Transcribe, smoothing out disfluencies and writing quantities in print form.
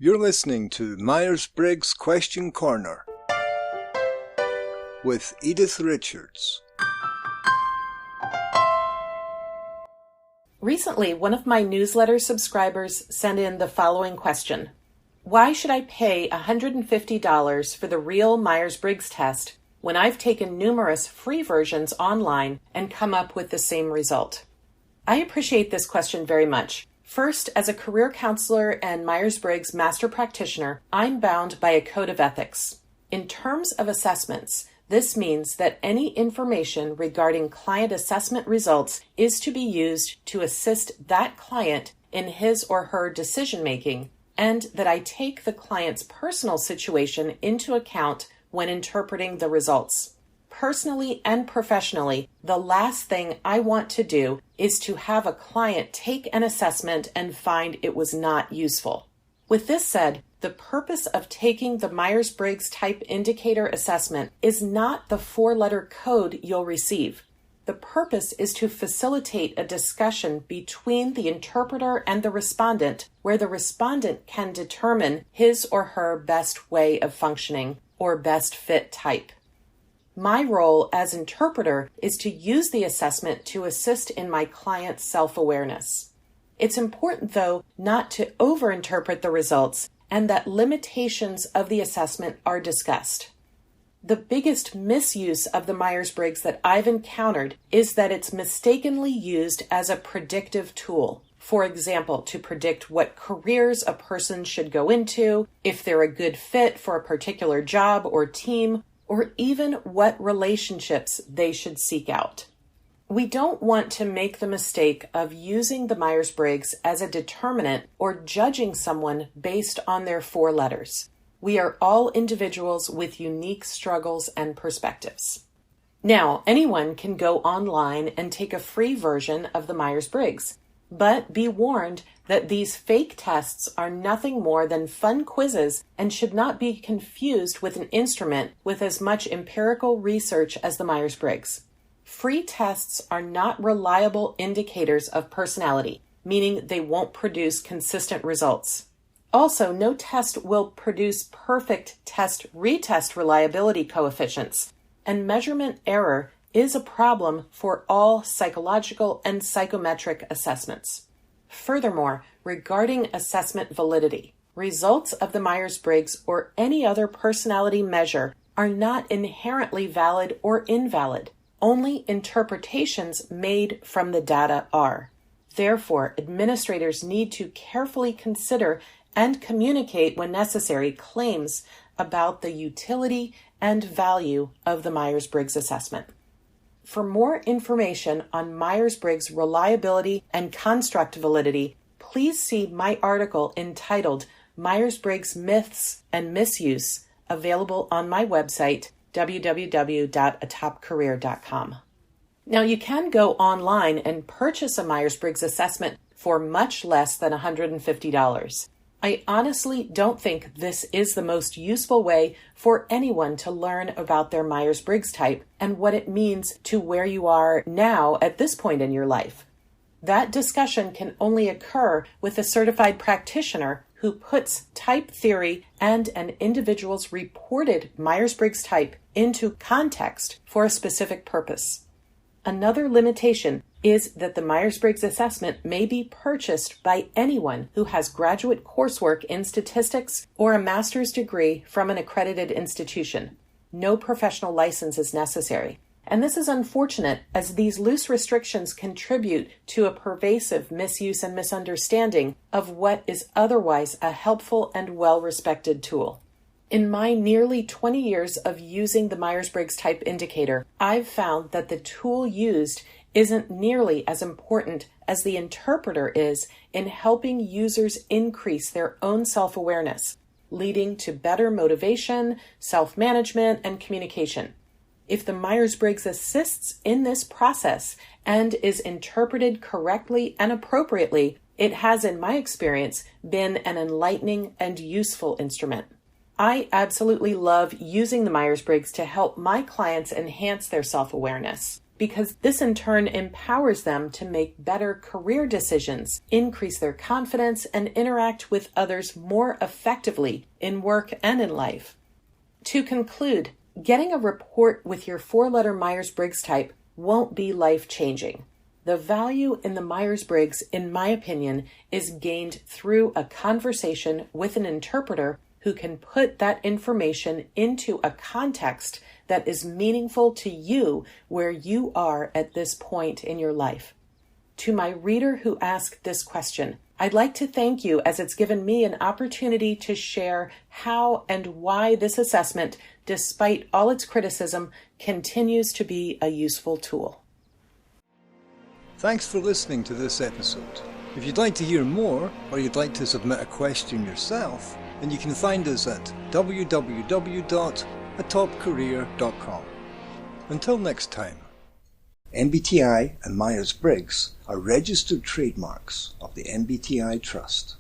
You're listening to Myers-Briggs Question Corner with Edythe Richards. Recently, one of my newsletter subscribers sent in the following question. Why should I pay $150 for the real Myers-Briggs test when I've taken numerous free versions online and come up with the same result? I appreciate this question very much. First, as a career counselor and Myers-Briggs master practitioner, I'm bound by a code of ethics. In terms of assessments, this means that any information regarding client assessment results is to be used to assist that client in his or her decision-making, and that I take the client's personal situation into account when interpreting the results. Personally and professionally, the last thing I want to do is to have a client take an assessment and find it was not useful. With this said, the purpose of taking the Myers-Briggs Type Indicator assessment is not the four-letter code you'll receive. The purpose is to facilitate a discussion between the interpreter and the respondent, where the respondent can determine his or her best way of functioning or best fit type. My role as interpreter is to use the assessment to assist in my client's self-awareness. It's important, though, not to overinterpret the results and that limitations of the assessment are discussed. The biggest misuse of the Myers-Briggs that I've encountered is that it's mistakenly used as a predictive tool. For example, to predict what careers a person should go into, if they're a good fit for a particular job or team, or even what relationships they should seek out. We don't want to make the mistake of using the Myers-Briggs as a determinant or judging someone based on their four letters. We are all individuals with unique struggles and perspectives. Now, anyone can go online and take a free version of the Myers-Briggs, but be warned that these fake tests are nothing more than fun quizzes and should not be confused with an instrument with as much empirical research as the Myers-Briggs. Free tests are not reliable indicators of personality, meaning they won't produce consistent results. Also, no test will produce perfect test-retest reliability coefficients, and measurement error is a problem for all psychological and psychometric assessments. Furthermore, regarding assessment validity, results of the Myers-Briggs or any other personality measure are not inherently valid or invalid. Only interpretations made from the data are. Therefore, administrators need to carefully consider and communicate when necessary claims about the utility and value of the Myers-Briggs assessment. For more information on Myers-Briggs reliability and construct validity, please see my article entitled Myers-Briggs Myths and Misuse, available on my website, www.atopcareer.com. Now, you can go online and purchase a Myers-Briggs assessment for much less than $150. I honestly don't think this is the most useful way for anyone to learn about their Myers-Briggs type and what it means to where you are now at this point in your life. That discussion can only occur with a certified practitioner who puts type theory and an individual's reported Myers-Briggs type into context for a specific purpose. Another limitation is that the Myers-Briggs assessment may be purchased by anyone who has graduate coursework in statistics or a master's degree from an accredited institution. No professional license is necessary. And this is unfortunate, as these loose restrictions contribute to a pervasive misuse and misunderstanding of what is otherwise a helpful and well-respected tool. In my nearly 20 years of using the Myers-Briggs Type Indicator, I've found that the tool used isn't nearly as important as the interpreter is in helping users increase their own self-awareness, leading to better motivation, self-management, and communication. If the Myers-Briggs assists in this process and is interpreted correctly and appropriately, it has, in my experience, been an enlightening and useful instrument. I absolutely love using the Myers-Briggs to help my clients enhance their self-awareness. because this in turn empowers them to make better career decisions, increase their confidence, and interact with others more effectively in work and in life. To conclude, getting a report with your 4-letter Myers-Briggs type won't be life-changing. The value in the Myers-Briggs, in my opinion, is gained through a conversation with an interpreter who can put that information into a context that is meaningful to you where you are at this point in your life. To my reader who asked this question, I'd like to thank you, as it's given me an opportunity to share how and why this assessment, despite all its criticism, continues to be a useful tool. Thanks for listening to this episode. If you'd like to hear more, or you'd like to submit a question yourself, then you can find us at www.atopcareer.com. Until next time. MBTI and Myers-Briggs are registered trademarks of the MBTI Trust.